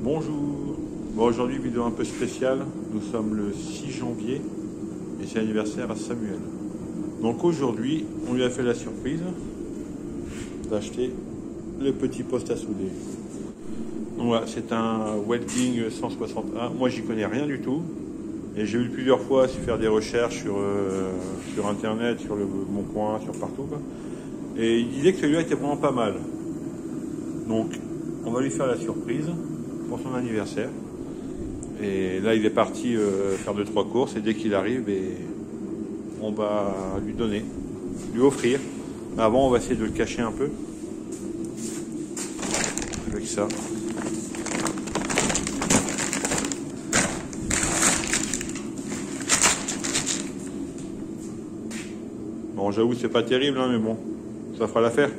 Bonjour. Bon, aujourd'hui, vidéo un peu spéciale. Nous sommes le 6 janvier et c'est l'anniversaire à Samuel. Donc aujourd'hui, on lui a fait la surprise d'acheter le petit poste à souder. Donc voilà, c'est un Welding 161. Moi, j'y connais rien du tout. Et j'ai vu plusieurs fois faire des recherches sur Internet, sur le Bon Coin, sur partout, quoi. Et il disait que celui-là était vraiment pas mal. Donc, on va lui faire la surprise pour son anniversaire. Et là, il est parti faire 2-3 courses. Et dès qu'il arrive, on va lui donner, lui offrir. Mais avant, on va essayer de le cacher un peu. Avec ça. Bon, j'avoue, c'est pas terrible, hein, mais bon, ça fera l'affaire.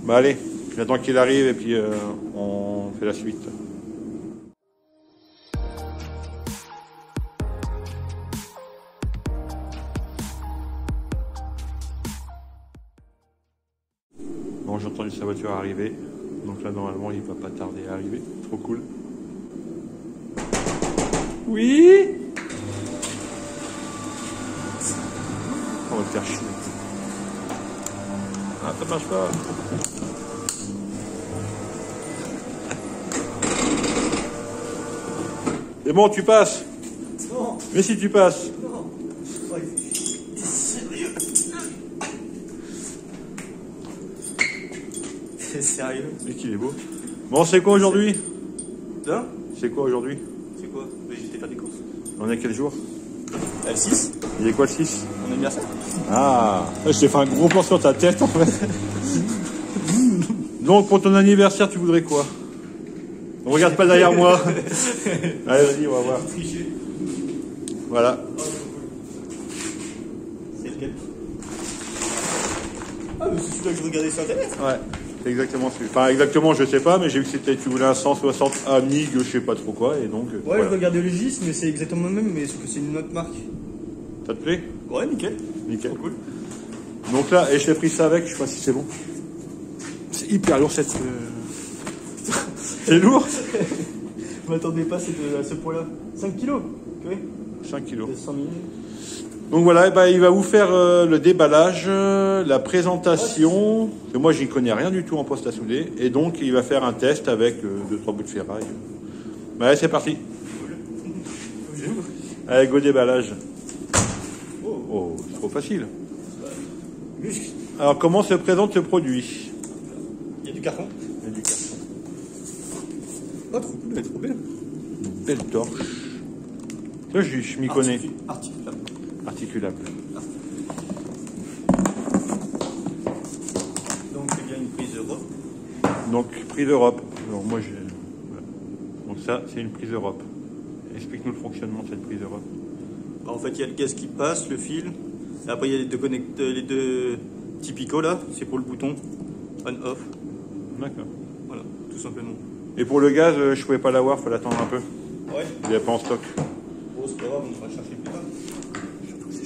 Bah allez, j'attends qu'il arrive et puis on fait la suite. Bon, j'ai entendu sa voiture arriver, donc là normalement il va pas tarder à arriver. Trop cool. Oui. On va le faire chier. Ah, ça marche pas. C'est bon, tu passes. Non. Mais si tu passes. Non. Ouais, sérieux. C'est sérieux. Mais qu'il est beau. Bon, c'est quoi aujourd'hui? Hein? C'est quoi aujourd'hui? C'est quoi? J'étais faire des courses. On est quel jour? Le 6. Il est quoi le 6? Mon anniversaire. Ah, je t'ai fait un gros plan sur ta tête en fait. Donc pour ton anniversaire, tu voudrais quoi? On regarde pas derrière moi. Allez, vas-y, on va voir. Voilà. C'est lequel? Ah, mais c'est celui-là que je regardais sur Internet. Ouais, c'est exactement celui. Enfin, exactement, je sais pas, mais j'ai vu que tu voulais un 160 Amig, je sais pas trop quoi, et donc. Ouais, voilà. je regardais le GIS, mais c'est exactement le même, mais sauf que c'est une autre marque. Ça te plaît? Ouais, nickel. Nickel. Trop cool. Donc là, et je t'ai pris ça avec, je sais pas si c'est bon. C'est hyper lourd cette. C'est lourd? Je m'attendais pas à ce poids-là. 5 kilos, tu vois? 5 kilos. 100 000. Donc voilà, bah, il va vous faire le déballage, la présentation. Parce que moi, j'y connais rien du tout en poste à souder. Et donc, il va faire un test avec 2-3 bouts de ferraille. Bah, allez, c'est parti. Allez, go déballage. Oh, c'est trop facile. Muscle. Alors, comment se présente ce produit? Il y a du carton. Il y a du carton. Oh, trop cool, elle est trop belle. Une belle torche. Ça, je m'y connais. Articulable. Articulable. Donc c'est bien une prise Europe. Donc, prise Europe. Alors, moi, voilà. Donc ça, c'est une prise Europe. Explique-nous le fonctionnement de cette prise Europe. En fait, il y a le gaz qui passe, le fil. Et après, il y a les deux petits picots là. C'est pour le bouton on-off. D'accord. Voilà, tout simplement. Et pour le gaz, je pouvais pas l'avoir, faut l'attendre un peu. Ouais. Il n'est pas en stock. Bon, c'est pas grave, on va chercher plus tard. Surtout que c'est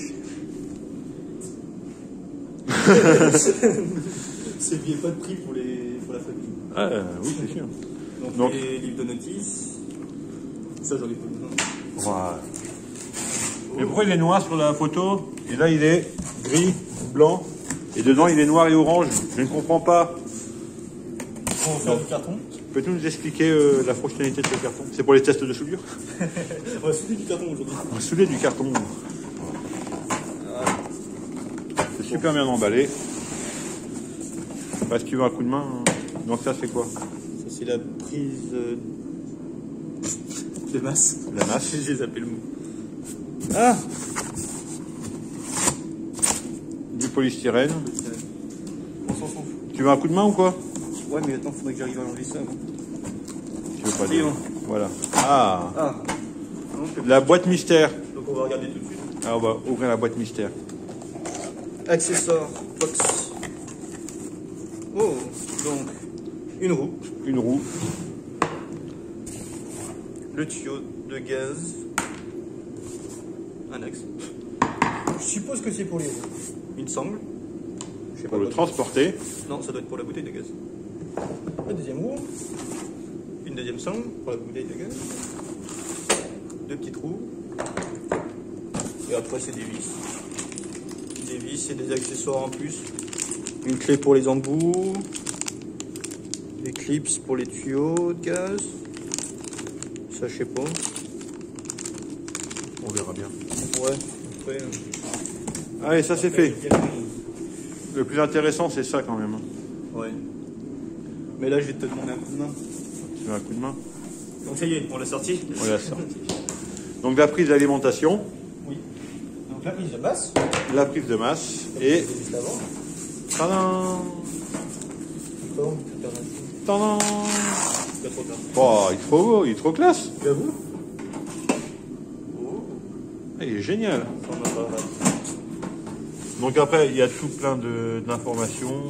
cher. C'est bien pas de prix pour la famille. Ah, oui, c'est sûr. Donc, les livres de notice. Ça, j'en ai pas besoin. Voilà. Mais pourquoi il est noir sur la photo? Et là, il est gris, blanc. Et dedans, il est noir et orange. Je ne comprends pas. On va faire du carton. Peux-tu nous expliquer la fonctionnalité de ce carton? C'est pour les tests de soudure? On va souder du carton aujourd'hui. On va souder du carton. C'est super bien emballé. Est-ce qu'il veut un coup de main? Donc ça, c'est quoi? Ça, c'est la prise de masse. La masse. J'ai zappé le mot. Ah! Du polystyrène. On s'en fout. Tu veux un coup de main ou quoi? Ouais, mais attends, faudrait que j'arrive à enlever ça avant. Tu veux pas C'est dire? bon. Voilà. Ah! Ah. Donc, La boîte mystère. on va regarder tout de suite. Ah, on va ouvrir la boîte mystère. Accessoires, box. Oh, donc, une roue. Une roue. Le tuyau de gaz. Un axe. Je suppose que c'est pour les roues. Il me semble. Je sais Pour pas le quoi. transporter. Non, ça doit être pour la bouteille de gaz. La deuxième roue. Une deuxième deuxième sangle pour la bouteille de gaz. 2 petits trous. Et après c'est des vis. Des vis et des accessoires en plus. Une clé pour les embouts. Des clips pour les tuyaux de gaz. Ça je sais pas. On verra bien. Ouais, après. Allez, ça c'est fait. Le plus intéressant, c'est ça quand même. Ouais. Mais là, je vais te demander un coup de main. Tu veux un coup de main? Donc ça y est, on l'a sorti. On l'a sorti. Donc la prise d'alimentation. Oui. Donc la prise de masse. La prise de masse. Et. Juste avant. Tadam! Encore, Tadam! pas trop tard. Oh, il est trop beau, il est trop classe. J'avoue. Oh. Il est génial. Ça, on a pas mal. Donc après, il y a tout plein d'informations.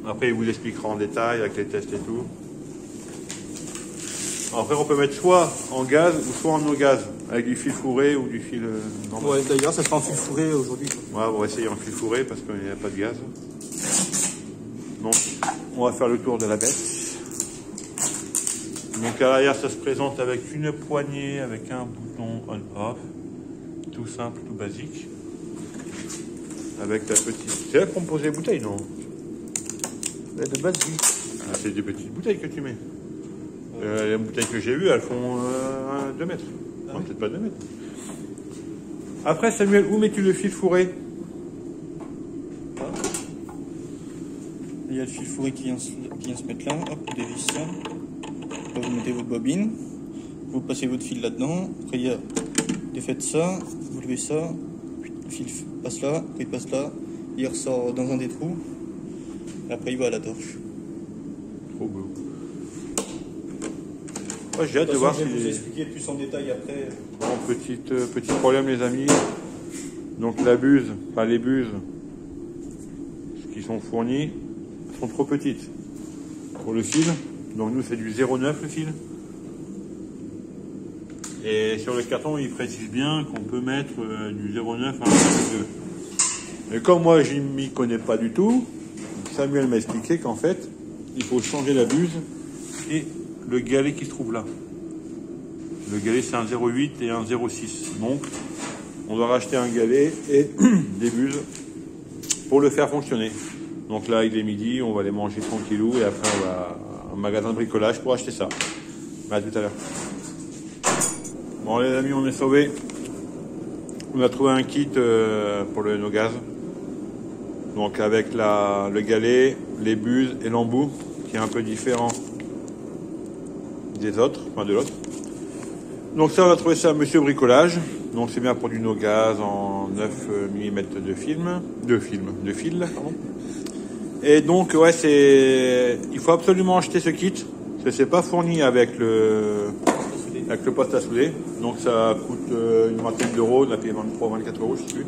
Après, il vous l'expliquera en détail avec les tests et tout. Après, on peut mettre soit en gaz ou soit en no gaz, avec du fil fourré ou du fil normal. Ouais, d'ailleurs, ça sera en fil fourré aujourd'hui. Ouais, on va essayer en fil fourré parce qu'il n'y a pas de gaz. Donc, on va faire le tour de la bête. Donc à l'arrière, ça se présente avec une poignée, avec un bouton on-off. Tout simple, tout basique. Avec la petite... C'est là qu'on pose les bouteilles, non? De base, oui. Ah, c'est des petites bouteilles que tu mets. Les bouteilles que j'ai vues, elles font 2 mètres. Ah Non, oui. peut-être pas 2 mètres. Après, Samuel, où mets-tu le fil fourré? Il y a le fil fourré qui vient se mettre là. Hop, vous dévissez ça. Là, vous mettez votre bobine. Vous passez votre fil là-dedans. Après, il y a défaites ça. Vous levez ça. Le fil passe là. Après, il passe là. Il ressort dans un des trous. Et après, il va à la torche. Trop beau. Ouais, j'ai hâte de voir je vais vous si... expliquer plus en détail après. Bon, petit problème, les amis. Donc la buse, enfin les buses qui sont fournies sont trop petites pour le fil. Donc nous, c'est du 0,9 le fil. Et sur le carton, il précise bien qu'on peut mettre du 0,9 à 1,2. Et comme moi, je m'y connais pas du tout, Samuel m'a expliqué qu'en fait, il faut changer la buse et le galet qui se trouve là. Le galet, c'est un 0,8 et un 0,6. Donc, on doit racheter un galet et des buses pour le faire fonctionner. Donc là, il est midi, on va les manger tranquillou et après, on va à un magasin de bricolage pour acheter ça. À tout à l'heure. Bon, les amis, on est sauvés. On a trouvé un kit pour le no gaz. Donc, avec le galet, les buses et l'embout, qui est un peu différent des autres, enfin de l'autre. Donc ça, on va trouver ça à Monsieur Bricolage. Donc c'est bien pour du no gaz en 9 mm de fil. Pardon. Et donc ouais, il faut absolument acheter ce kit. Parce que c'est pas fourni avec le poste à souder. Donc ça coûte une vingtaine d'euros. On a payé 23, 24 euros, je sais plus.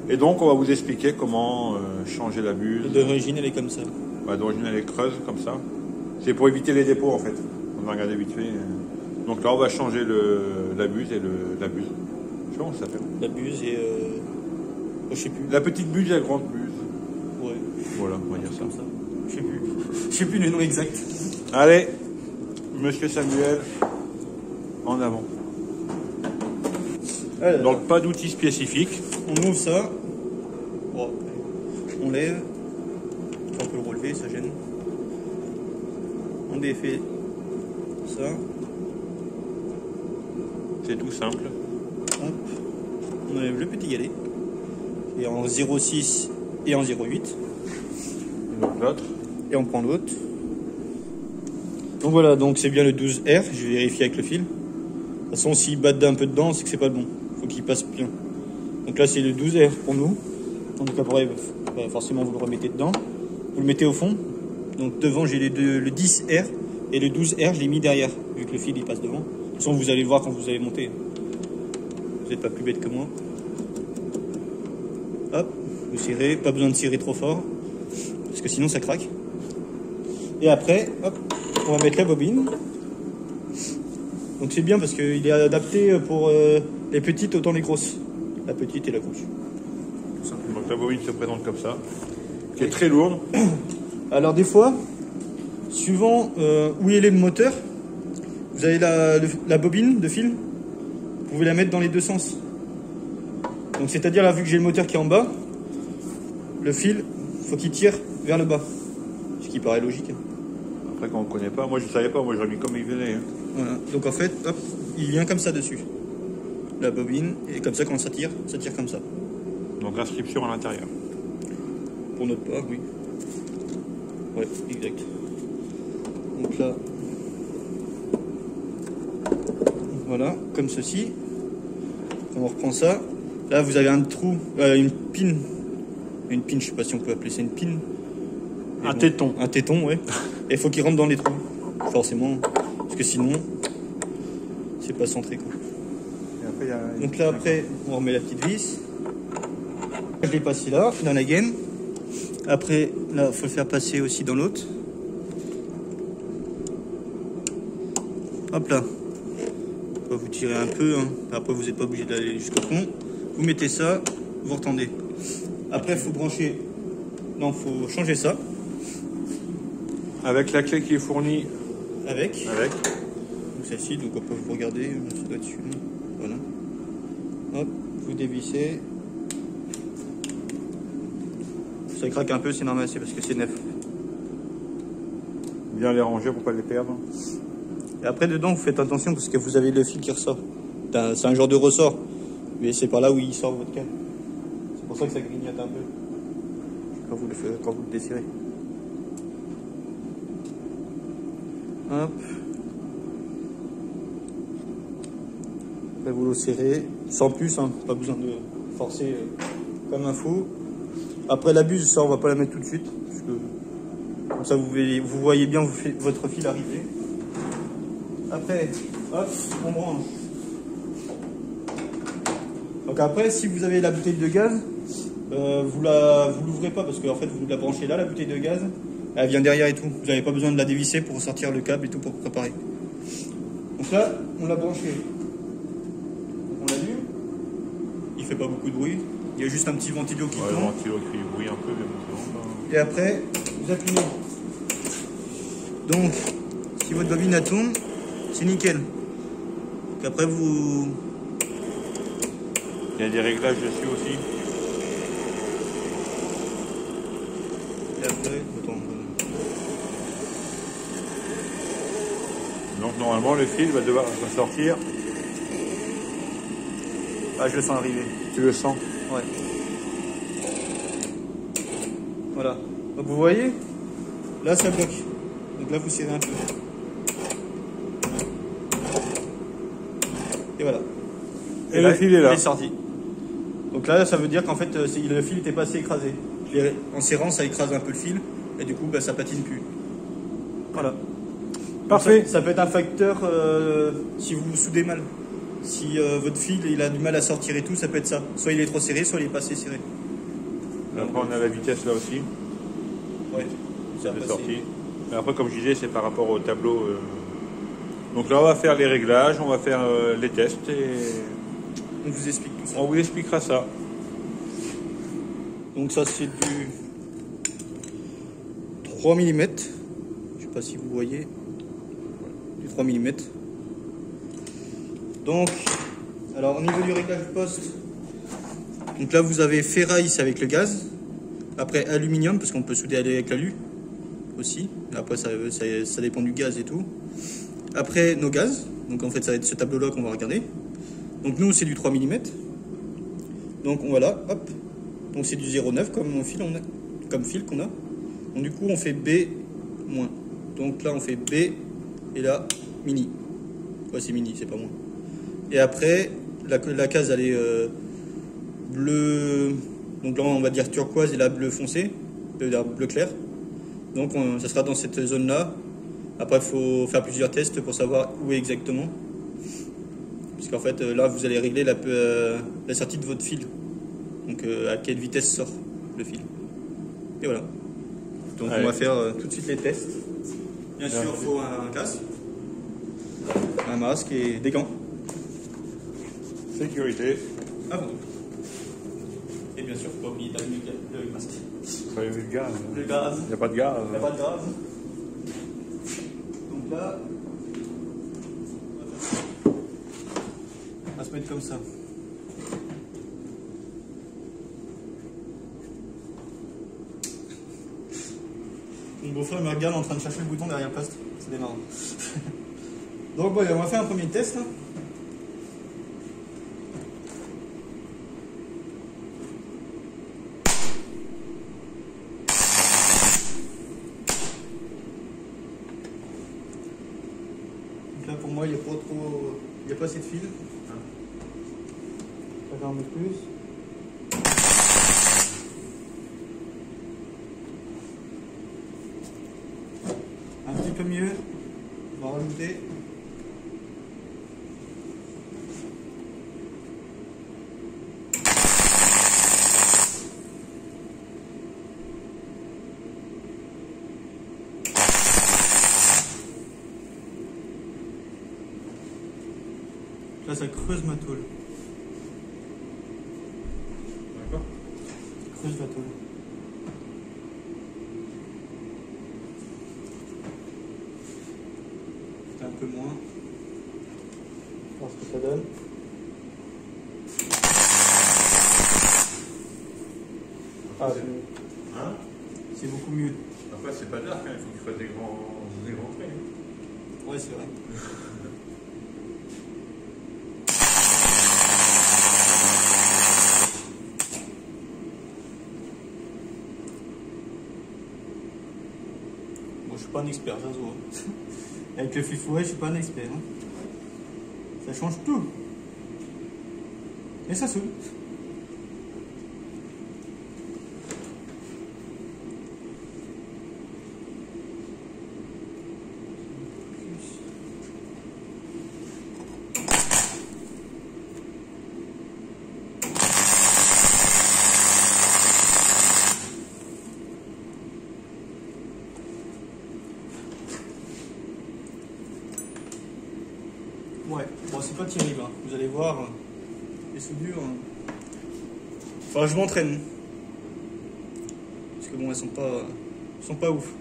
Et donc on va vous expliquer comment changer la buse. D'origine, elle est comme ça. Ouais, d'origine elle est creuse comme ça. C'est pour éviter les dépôts en fait. On va regarder vite fait. Donc là, on va changer la buse et la buse. Je sais pas comment ça s'appelle. La buse et... je sais plus. La petite buse et la grande buse. Ouais. Voilà, on va dire ça. Comme ça. Je sais plus. Je sais plus le nom exact. Allez, Monsieur Samuel, en avant. Alors, Donc pas d'outils spécifiques. on ouvre ça. Bon, on lève. On peut le relever, ça gêne. On défait ça. C'est tout simple. Hop. On enlève le petit galet. Et en 0,6 et en 0,8. Et donc l'autre. Et on prend l'autre. Donc voilà, donc c'est bien le 12R. Je vais vérifier avec le fil. De toute façon, s'il bat un peu dedans, c'est que c'est pas bon. Il faut qu'il passe bien. Donc là, c'est le 12R pour nous. Donc après, forcément, vous le remettez dedans. Vous le mettez au fond. Donc devant, j'ai le 10R. Et le 12R, je l'ai mis derrière, vu que le fil il passe devant. De toute façon, vous allez le voir quand vous allez monter. Vous n'êtes pas plus bête que moi. Hop, vous serrez. Pas besoin de serrer trop fort, parce que sinon ça craque. Et après, hop, on va mettre la bobine. Donc c'est bien parce qu'il est adapté pour les petites autant les grosses. La petite et la grosse. Tout simplement. Donc la bobine se présente comme ça, qui est très lourde. Alors des fois, suivant où est le moteur, vous avez la bobine de fil, vous pouvez la mettre dans les deux sens. Donc c'est-à-dire là, vu que j'ai le moteur qui est en bas, le fil, faut qu'il tire vers le bas. Ce qui paraît logique. Après, quand on ne connaît pas, moi je ne savais pas, moi j'aurais mis comme il venait. Hein. Voilà. Donc en fait, hop, il vient comme ça dessus. La bobine, et comme ça quand ça tire comme ça. Donc inscription à l'intérieur. Pour notre part, oui. Ouais, exact. Donc là, voilà, comme ceci. On reprend ça. Là, vous avez un trou, une pin. Une pin, je sais pas si on peut appeler ça une pin. Un téton. Un téton, ouais. Et il faut qu'il rentre dans les trous, forcément. Parce que sinon, c'est pas centré, quoi. Et après, donc là, après, on remet la petite vis. Je l'ai passé là, dans la gaine. Après, là, il faut le faire passer aussi dans l'autre. Hop là. Vous tirez un peu, hein. Après vous n'êtes pas obligé d'aller jusqu'au fond. Vous mettez ça, vous retendez. Après il faut brancher, non, faut changer ça. avec la clé qui est fournie. Avec. Donc celle-ci, donc on peut vous regarder, ça doit être dessus. Voilà. Hop, vous dévissez. Ça craque un peu, c'est normal, c'est parce que c'est neuf. Bien les ranger pour pas les perdre. Et après dedans, vous faites attention parce que vous avez le fil qui ressort. C'est un genre de ressort, mais c'est par là où il sort votre câble. C'est pour ça que ça grignote un peu quand vous le desserrez. Hop. Après vous le serrez, sans plus, hein, pas besoin de forcer comme un fou. Après la buse, ça on va pas la mettre tout de suite, parce que comme ça vous voyez bien votre fil arriver. Après, hop, on branche. Donc après, si vous avez la bouteille de gaz, vous l'ouvrez pas parce que en fait vous la branchez là, la bouteille de gaz, elle vient derrière et tout. Vous n'avez pas besoin de la dévisser pour sortir le câble et tout pour préparer. Donc là, on l'a branché. On l'allume. Il fait pas beaucoup de bruit. Il y a juste un petit ventilo qui tourne. Le ventilo qui bruit un peu, mais bon. Et après, vous appuyez. Donc, si votre bobine elle tourne, c'est nickel. Donc après vous... Il y a des réglages dessus aussi. Et après, attends. Donc normalement le fil va devoir sortir. Ah, je le sens arriver. Tu le sens? Ouais. Voilà. Donc vous voyez, là ça bloque. Donc là vous serrez un peu. Et voilà. Et le fil est là. Il est sorti. Donc là ça veut dire qu'en fait le fil n'était pas assez écrasé. En serrant ça écrase un peu le fil et du coup bah, ça patine plus. Voilà. Parfait. Ça peut être un facteur si vous soudez mal. Si votre fil il a du mal à sortir et tout, ça peut être ça. Soit il est trop serré, soit il est pas assez serré. Après on a la vitesse là aussi. Ouais. Ça fait sorti. Mais après comme je disais c'est par rapport au tableau. Donc là on va faire les réglages, on va faire les tests et On vous explique tout ça. on vous expliquera ça. Donc ça c'est du 3 mm. Je sais pas si vous voyez. Du 3 mm. Donc, alors au niveau du réglage poste, donc là vous avez ferraille, c'est avec le gaz. Après aluminium, parce qu'on peut souder avec l'alu aussi. Après ça dépend du gaz et tout. Après nos gaz, donc en fait ça va être ce tableau là qu'on va regarder. Donc nous c'est du 3 mm. Donc voilà, hop. Donc c'est du 0,9 comme fil qu'on a. Donc du coup on fait B-. Donc là on fait B et là mini. Ouais c'est mini, c'est pas moins. Et après la case elle est bleu, donc là on va dire turquoise et là bleu foncé, bleu clair. Donc ça sera dans cette zone là. Après il faut faire plusieurs tests pour savoir où est exactement. Parce qu'en fait là vous allez régler la sortie de votre fil. Donc à quelle vitesse sort le fil. Et voilà. Donc allez. On va faire tout de suite les tests. Bien sûr il faut un casque, un masque et des gants. Sécurité. Ah bon. Et bien sûr, faut pas oublier d'allumer le masque. Pas le gaz. Le gaz. Il n'y a pas de gaz. Il n'y a pas de gaz. là, on va se mettre comme ça. Mon beau-frère me regarde en train de chercher le bouton derrière le poste. C'est marrant. Donc voilà, on va faire un premier test là. Donc là pour moi il n'y a pas trop. Il n'y a pas assez de fil. Je vais en mettre plus. Un petit peu mieux. On va rajouter. Là, ça creuse ma tôle. D'accord. Creuse la tôle. Un peu moins. Voir ce que ça donne. Ah, Hein? c'est beaucoup mieux. Après, c'est pas dark, hein. Il faut que tu fasses des grands traits. Ouais, c'est vrai. Bon, je suis pas un expert, ça se voit. Avec le fil fourré, je suis pas un expert. Hein. Ça change tout. Et ça s'ouvre. Ouais, bon c'est pas terrible, hein. Vous allez voir, les soudures, enfin je m'entraîne. Parce que bon, elles sont pas ouf.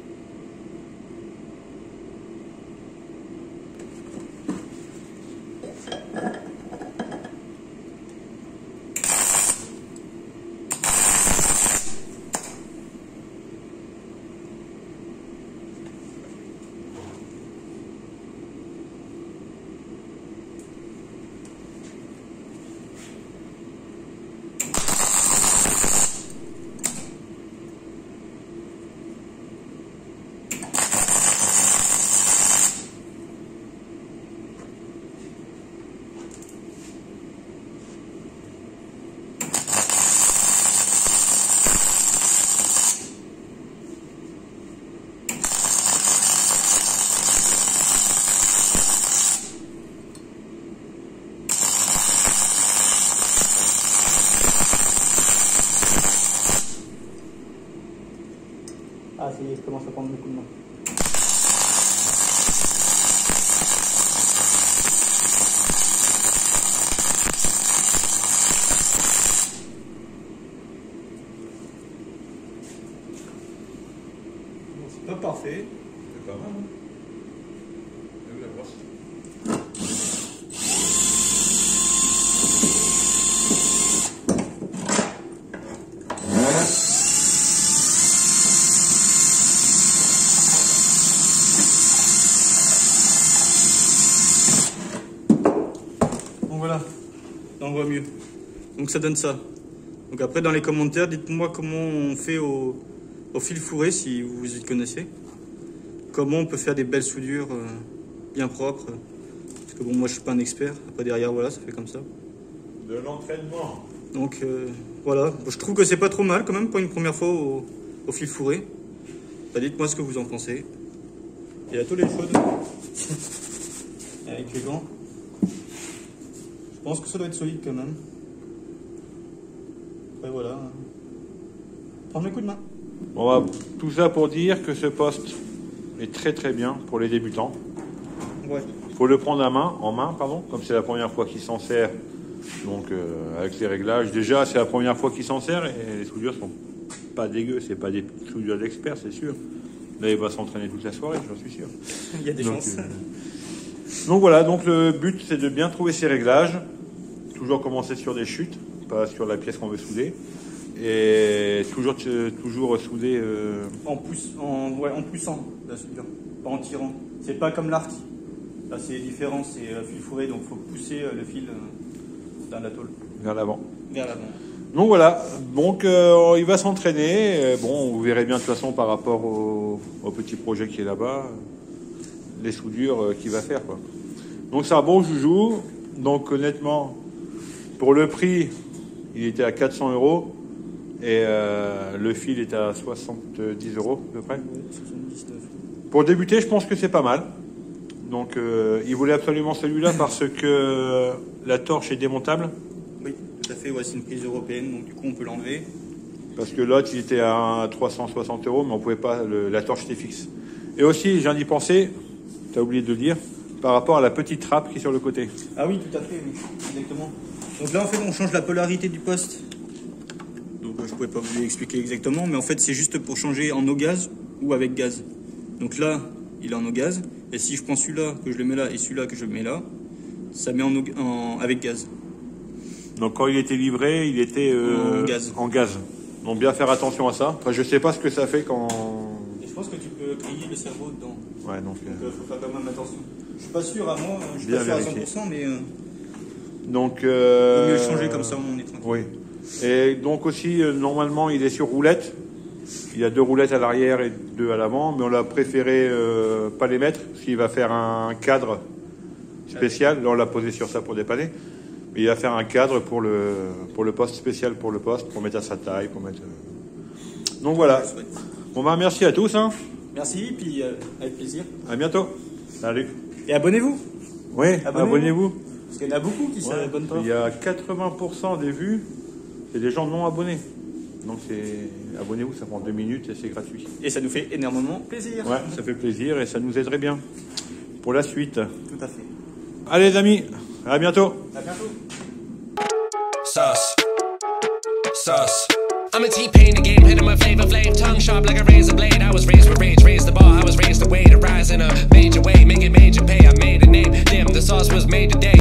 Ah, ça y est, je commence à prendre beaucoup de main. Bon, c'est pas parfait. C'est pas mal, hein? Et où la brosse? Bon voilà, là on voit mieux. Donc ça donne ça. Donc après dans les commentaires, dites-moi comment on fait au fil fourré si vous y connaissez. Comment on peut faire des belles soudures bien propres. Parce que bon, moi je suis pas un expert. Après derrière, voilà, ça fait comme ça. De l'entraînement. Donc voilà, bon, je trouve que c'est pas trop mal quand même pour une première fois au fil fourré. Bah, dites-moi ce que vous en pensez. Et à tous les chaudes. Avec les gants. Je pense que ça doit être solide quand même. Après voilà. Prendre le coup de main. Bon, bah, tout ça pour dire que ce poste est très très bien pour les débutants. Ouais. Il faut le prendre en main, comme c'est la première fois qu'il s'en sert. Donc avec les réglages, déjà c'est la première fois qu'il s'en sert et les soudures sont pas dégueu, c'est pas des soudures d'experts, c'est sûr. Là, il va s'entraîner toute la soirée, j'en suis sûr. Il y a des chances. Donc voilà, donc le but c'est de bien trouver ses réglages, toujours commencer sur des chutes, pas sur la pièce qu'on veut souder, et toujours souder. En poussant la soudure, pas en tirant. C'est pas comme l'arc. Là c'est différent, c'est fil fourré, donc il faut pousser le fil dans la tôle. Vers l'avant. Vers l'avant. Donc voilà, donc il va s'entraîner. Bon, vous verrez bien de toute façon par rapport au petit projet qui est là-bas, les soudures qu'il va faire, quoi. Donc c'est un bon joujou. Donc honnêtement, pour le prix, il était à 400 € et le fil est à 70 € à peu près. 79. Pour débuter, je pense que c'est pas mal. Donc il voulait absolument celui-là parce que la torche est démontable. Oui, tout à fait, ouais, c'est une prise européenne, donc du coup on peut l'enlever. Parce que l'autre, il était à 360 €, mais on pouvait pas, la torche était fixe. Et aussi, je viens d'y penser, tu as oublié de le dire, par rapport à la petite trappe qui est sur le côté. Ah oui, tout à fait, oui, exactement. Donc là, en fait, on change la polarité du poste. Donc je pouvais pas vous l'expliquer exactement, mais en fait, c'est juste pour changer en eau gaz ou avec gaz. Donc là, il est en eau gaz, et si je prends celui-là, que je le mets là, et celui-là, que je le mets là, ça met avec gaz. Donc quand il était livré, il était en gaz. Donc bien faire attention à ça. Enfin, je sais pas ce que ça fait quand... Et je pense que tu peux griller le cerveau dedans. Ouais, donc faut faire quand même attention. Je suis pas sûr à moi, je suis bien pas sûr à vérifier. 100%, mais donc vaut mieux le changer comme ça, on est tranquille. Oui. Et donc aussi, normalement, il est sur roulette. Il y a 2 roulettes à l'arrière et 2 à l'avant, mais on l'a préféré pas les mettre, parce qu'il va faire un cadre spécial. Là, on l'a posé sur ça pour dépanner. Mais il va faire un cadre pour le poste spécial, pour mettre à sa taille, pour mettre... Donc voilà. Bon ben, merci à tous. Hein. Merci, puis avec plaisir. À bientôt. Salut. Et abonnez-vous. Oui, abonnez-vous. Parce qu'il y en a beaucoup qui s'abonnent pas. Il y a 80% des vues, c'est des gens non abonnés. Donc abonnez-vous, ça prend 2 minutes et c'est gratuit. Et ça nous fait énormément plaisir. Ouais, ça fait plaisir et ça nous aiderait bien pour la suite. Tout à fait. Allez les amis, à bientôt. À bientôt. Sauce. I'm a T-Pain, the game, hitting my flavor flame, tongue sharp like a razor blade. I was raised with rage, raised the bar, I was raised the way to rise in a major way, make it major pay. I made a name, damn, the sauce was made today.